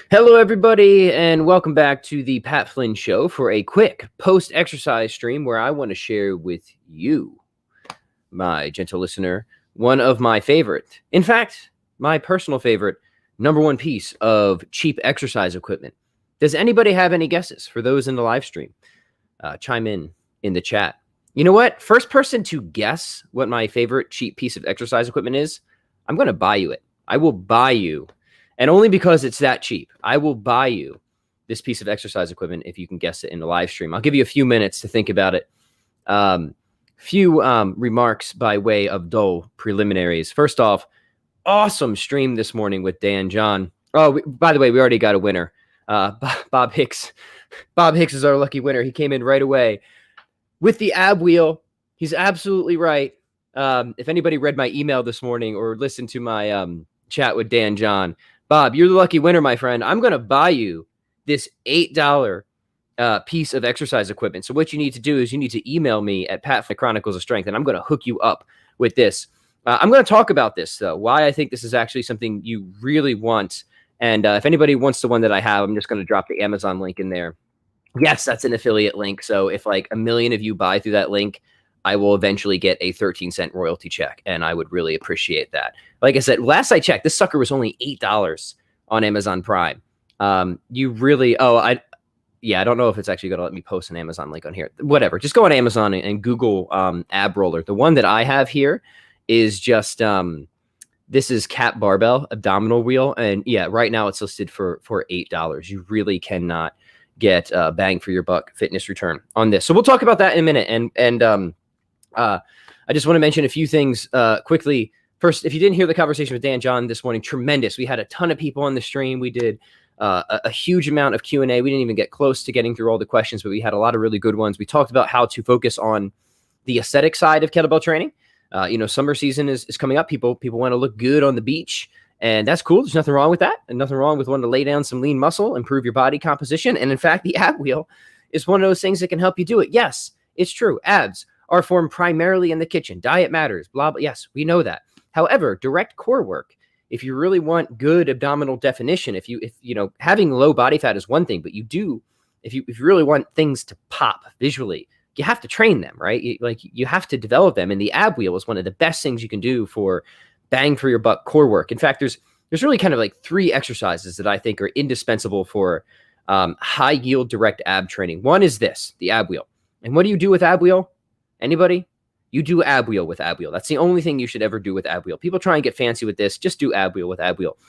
Hello, everybody, and welcome back to the Pat Flynn Show for a quick post-exercise stream where I want to share with you, my gentle listener, one of my favorite, in fact, my personal favorite, number one piece of cheap exercise equipment. Does anybody have any guesses for those in the live stream? Chime in the chat. You know what? First person to guess what my favorite cheap piece of exercise equipment is, I'm going to buy you it. I will buy you, and only because it's that cheap, I will buy you this piece of exercise equipment if you can guess it in the live stream. I'll give you a few minutes to think about it. Few remarks by way of dull preliminaries. First off, awesome stream this morning with Dan John. Oh, by the way, we already got a winner. Bob Hicks. Bob Hicks is our lucky winner. He came in right away with the ab wheel. He's absolutely right. If anybody read my email this morning or listened to my chat with Dan John, Bob, you're the lucky winner, my friend. I'm going to buy you this $8 piece of exercise equipment. So what you need to do is you need to email me at Pat Chronicles of Strength, and I'm going to hook you up with this. I'm going to talk about this, though, why I think this is actually something you really want. And if anybody wants the one that I have, I'm just going to drop the Amazon link in there. Yes, that's an affiliate link. So if like 1 million of you buy through that link, I will eventually get a 13-cent royalty check, and I would really appreciate that. Like I said, last I checked, this sucker was only $8 on Amazon Prime. You really, I don't know if it's actually going to let me post an Amazon link on here. Whatever, just go on Amazon and Google ab roller. The one that I have here is just this is Cap Barbell Abdominal Wheel, and yeah, right now it's listed for $8. You really cannot get bang for your buck fitness return on this. So we'll talk about that in a minute. And I just want to mention a few things quickly. First, if you didn't hear the conversation with Dan John this morning, tremendous. We had a ton of people on the stream. We did a huge amount of Q&A. We didn't even get close to getting through all the questions, but we had a lot of really good ones. We talked about how to focus on the aesthetic side of kettlebell training. Summer season is coming up. People want to look good on the beach, and that's cool. There's nothing wrong with that, and nothing wrong with wanting to lay down some lean muscle, improve your body composition. And in fact, the ab wheel is one of those things that can help you do it. Yes, it's true. Abs are formed primarily in the kitchen. Diet matters, blah, blah. Yes, we know that. However, direct core work, if you really want good abdominal definition, if having low body fat is one thing, but if you really want things to pop visually, you have to train them, right? You have to develop them. And the ab wheel is one of the best things you can do for bang for your buck core work. In fact, there's really kind of like 3 exercises that I think are indispensable for high yield direct ab training. One is this, the ab wheel. And what do you do with ab wheel? Anybody? You do ab wheel with ab wheel. That's the only thing you should ever do with ab wheel. People try and get fancy with this. Just do ab wheel with ab wheel.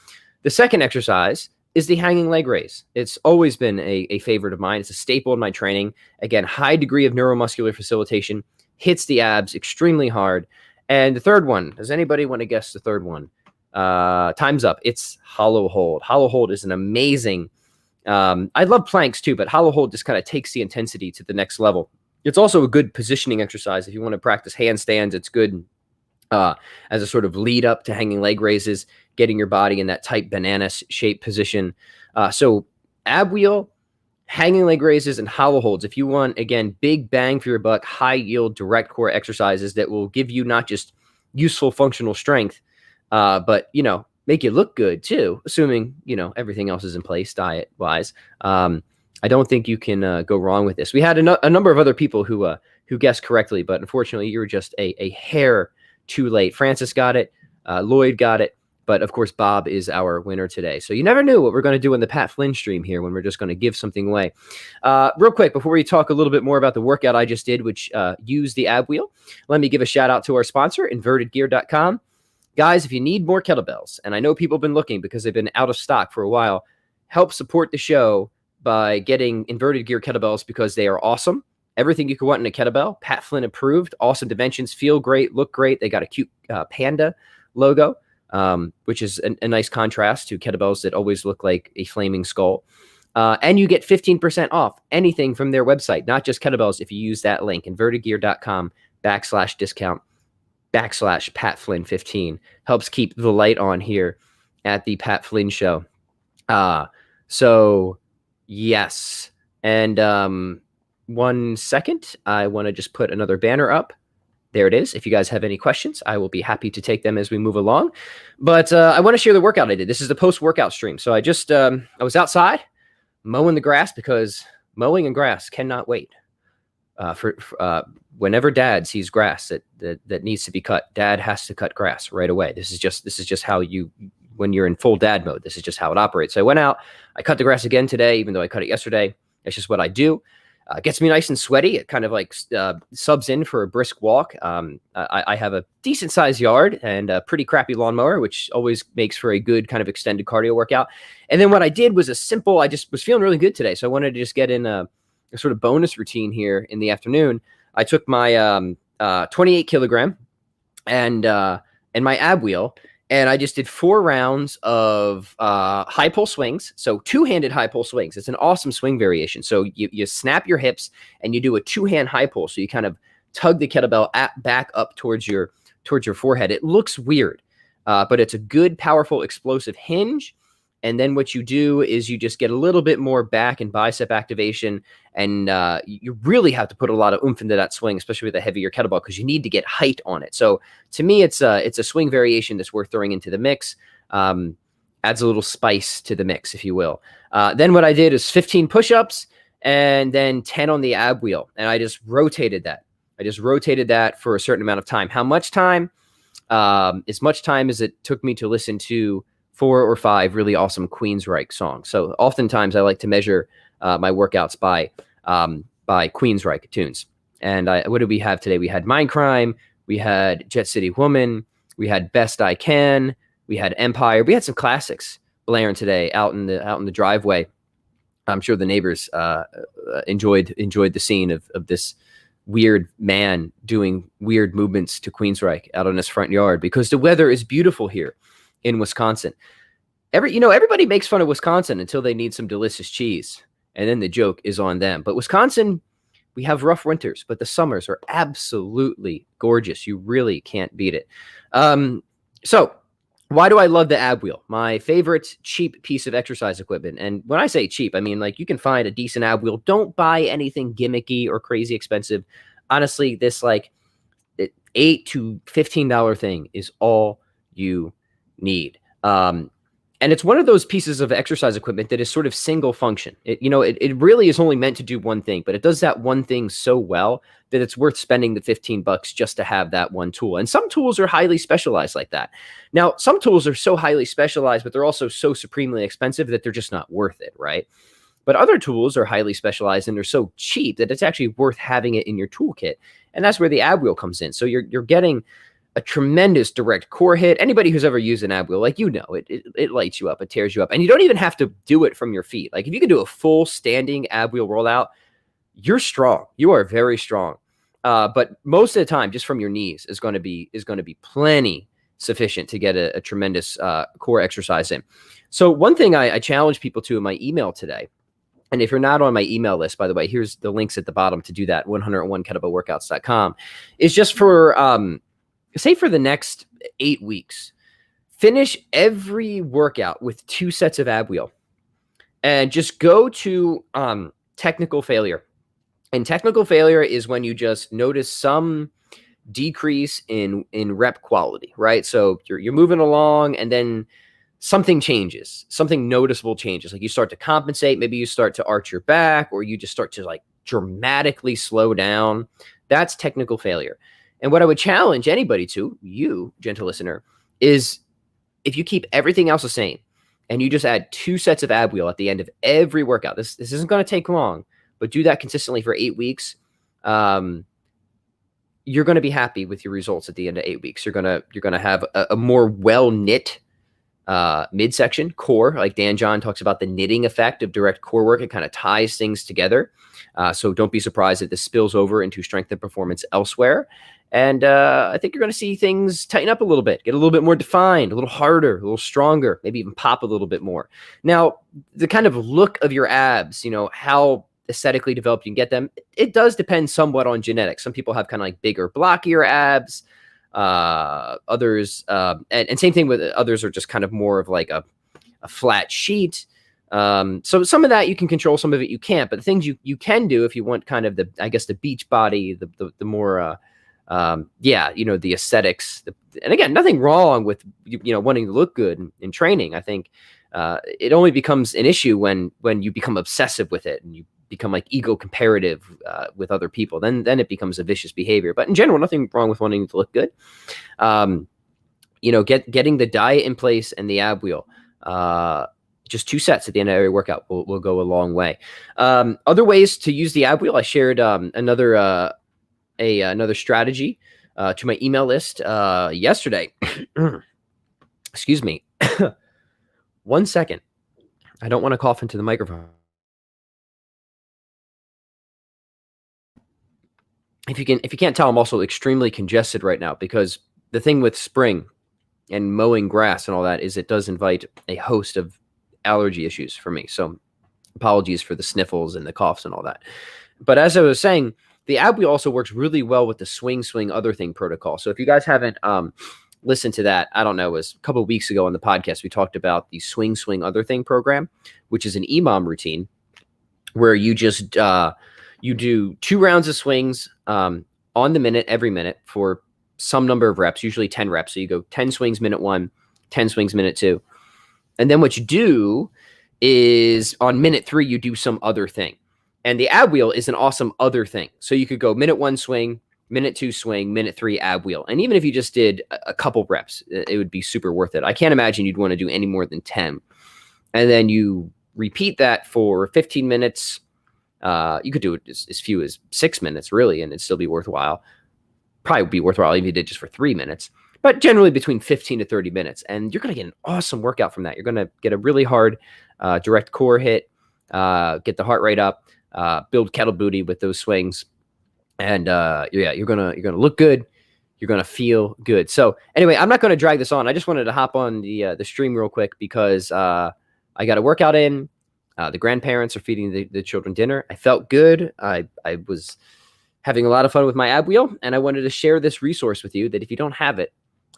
The second exercise is the hanging leg raise. It's always been a favorite of mine. It's a staple in my training. Again, high degree of neuromuscular facilitation, hits the abs extremely hard. And the third one, does anybody want to guess the third one? Time's up. It's hollow hold. Hollow hold is an amazing, I love planks too, but hollow hold just kind of takes the intensity to the next level. It's also a good positioning exercise. If you want to practice handstands, it's good as a sort of lead up to hanging leg raises, getting your body in that tight banana shape position. So ab wheel, hanging leg raises, and hollow holds. If you want, again, big bang for your buck, high yield direct core exercises that will give you not just useful functional strength, but, make you look good too, assuming, everything else is in place diet wise. I don't think you can go wrong with this. We had a number of other people who guessed correctly, but unfortunately you were just a hair too late. Francis got it. Lloyd got it. But of course, Bob is our winner today. So you never knew what we're going to do in the Pat Flynn stream here when we're just going to give something away. Real quick, before we talk a little bit more about the workout I just did, which used the ab wheel, let me give a shout out to our sponsor, invertedgear.com. Guys, if you need more kettlebells, and I know people have been looking because they've been out of stock for a while, help support the show by getting Inverted Gear kettlebells because they are awesome. Everything you could want in a kettlebell, Pat Flynn approved, awesome dimensions, feel great, look great. They got a cute panda logo, which is a nice contrast to kettlebells that always look like a flaming skull. And you get 15% off anything from their website, not just kettlebells, if you use that link, invertedgear.com/discount/PatFlynn15. Helps keep the light on here at the Pat Flynn Show. So yes. And 1 second, I want to just put another banner up. there it is. If you guys have any questions, I will be happy to take them as we move along. But I want to share the workout I did. This is the post-workout stream. So I just I was outside mowing the grass because mowing and grass cannot wait. Whenever Dad sees grass that needs to be cut, Dad has to cut grass right away. This is just how you, when you're in full dad mode, this is just how it operates. So I went out, I cut the grass again today, even though I cut it yesterday. It's just what I do. Gets me nice and sweaty. It kind of like subs in for a brisk walk. I have a decent sized yard and a pretty crappy lawnmower, which always makes for a good kind of extended cardio workout. And then what I did was I just was feeling really good today. So I wanted to just get in a sort of bonus routine here in the afternoon. I took my 28 kilogram and my ab wheel, and I just did 4 rounds of high pull swings. So 2-handed high pull swings. It's an awesome swing variation. So you snap your hips and you do a 2-hand high pull. So you kind of tug the kettlebell back up towards your forehead. It looks weird, but it's a good, powerful, explosive hinge. And then what you do is you just get a little bit more back and bicep activation. And you really have to put a lot of oomph into that swing, especially with a heavier kettlebell, because you need to get height on it. So to me, it's a swing variation that's worth throwing into the mix. Adds a little spice to the mix, if you will. Then what I did is 15 push-ups and then 10 on the ab wheel. And I just rotated that. For a certain amount of time. How much time? As much time as it took me to listen to 4 or 5 really awesome Queensryche songs. So oftentimes I like to measure my workouts by Queensryche tunes. And what did we have today? We had Mindcrime, we had Jet City Woman, we had Best I Can, we had Empire. We had some classics blaring today out in the driveway. I'm sure the neighbors enjoyed the scene of this weird man doing weird movements to Queensryche out on his front yard, because the weather is beautiful here in Wisconsin. Everybody makes fun of Wisconsin until they need some delicious cheese, and then the joke is on them. But Wisconsin, we have rough winters, but the summers are absolutely gorgeous. You really can't beat it. So why do I love the ab wheel? My favorite cheap piece of exercise equipment. And when I say cheap, I mean, like, you can find a decent ab wheel. Don't buy anything gimmicky or crazy expensive. Honestly, this like $8 to $15 thing is all you need. And it's one of those pieces of exercise equipment that is sort of single function. It really is only meant to do one thing, but it does that one thing so well that it's worth spending the $15 just to have that one tool. And some tools are highly specialized like that. Now, some tools are so highly specialized, but they're also so supremely expensive that they're just not worth it, right? But other tools are highly specialized and they're so cheap that it's actually worth having it in your toolkit. And that's where the ab wheel comes in. So you're getting a tremendous direct core hit. Anybody who's ever used an ab wheel, like, it lights you up, it tears you up. And you don't even have to do it from your feet. Like, if you can do a full standing ab wheel rollout, you're strong. You are very strong. But most of the time, just from your knees is going to be plenty sufficient to get a tremendous core exercise in. So one thing I challenge people to in my email today, and if you're not on my email list, by the way, here's the links at the bottom to do that, 101kettlebellworkouts.com, is just for say for the next 8 weeks, finish every workout with 2 sets of ab wheel and just go to technical failure. And technical failure is when you just notice some decrease in rep quality, right? So you're moving along and then something changes, something noticeable changes. Like, you start to compensate, maybe you start to arch your back, or you just start to like dramatically slow down. That's technical failure. And what I would challenge anybody to, you, gentle listener, is if you keep everything else the same and you just add 2 sets of ab wheel at the end of every workout, this isn't going to take long, but do that consistently for 8 weeks. You're going to be happy with your results at the end of 8 weeks. You're going to have a more well-knit midsection core. Like Dan John talks about the knitting effect of direct core work. It kind of ties things together. So don't be surprised if this spills over into strength and performance elsewhere. And I think you're going to see things tighten up a little bit, get a little bit more defined, a little harder, a little stronger, maybe even pop a little bit more. Now, the kind of look of your abs, how aesthetically developed you can get them, it does depend somewhat on genetics. Some people have kind of like bigger, blockier abs. Others, and same thing with others, are just kind of more of like a flat sheet. So some of that you can control, some of it you can't. But the things you can do if you want kind of the beach body, the more yeah, the aesthetics, and again, nothing wrong with, wanting to look good in training. I think it only becomes an issue when you become obsessive with it and you become like ego comparative with other people. Then it becomes a vicious behavior. But in general, nothing wrong with wanting to look good. Getting the diet in place and the ab wheel. Just 2 sets at the end of every workout will go a long way. Other ways to use the ab wheel, I shared another strategy to my email list yesterday. Excuse me. 1 second. I don't want to cough into the microphone. If you can't tell, I'm also extremely congested right now, because the thing with spring and mowing grass and all that is it does invite a host of allergy issues for me. So apologies for the sniffles and the coughs and all that. But as I was saying, the ab wheel also works really well with the swing other thing protocol. So if you guys haven't listened to that, I don't know, it was a couple of weeks ago on the podcast, we talked about the swing other thing program, which is an EMOM routine where you just you do 2 rounds of swings on the minute every minute for some number of reps, usually 10 reps. So you go 10 swings minute 1, 10 swings minute 2. And then what you do is on minute 3, you do some other thing. And the ab wheel is an awesome other thing. So you could go minute 1 swing, minute 2 swing, minute 3 ab wheel. And even if you just did a couple reps, it would be super worth it. I can't imagine you'd want to do any more than 10. And then you repeat that for 15 minutes. You could do it as few as 6 minutes, really, and it'd still be worthwhile. Probably would be worthwhile even if you did just for 3 minutes, but generally between 15 to 30 minutes. And you're going to get an awesome workout from that. You're going to get a really hard direct core hit, get the heart rate up, build kettle booty with those swings. And you're going to look good. You're going to feel good. So anyway, I'm not going to drag this on. I just wanted to hop on the stream real quick because I got a workout in. The grandparents are feeding the children dinner. I felt good. I was having a lot of fun with my ab wheel, and I wanted to share this resource with you that if you don't have it,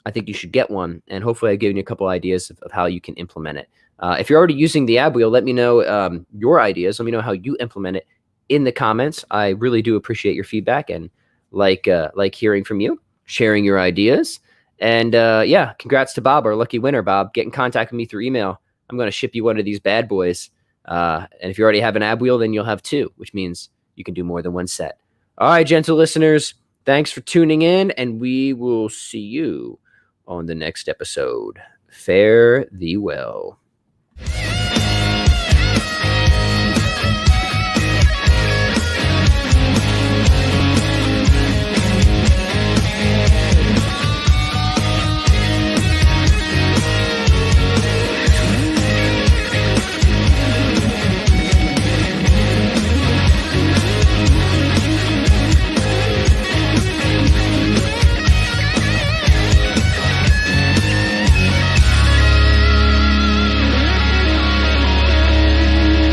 I think you should get one. And hopefully I've given you a couple ideas of how you can implement it. If you're already using the ab wheel, let me know your ideas. Let me know how you implement it in the comments. I really do appreciate your feedback and like hearing from you, sharing your ideas. And yeah, congrats to Bob, our lucky winner. Bob, get in contact with me through email. I'm going to ship you one of these bad boys. And if you already have an ab wheel, then you'll have 2, which means you can do more than 1 set. All right, gentle listeners, thanks for tuning in, and we will see you on the next episode. Fare thee well.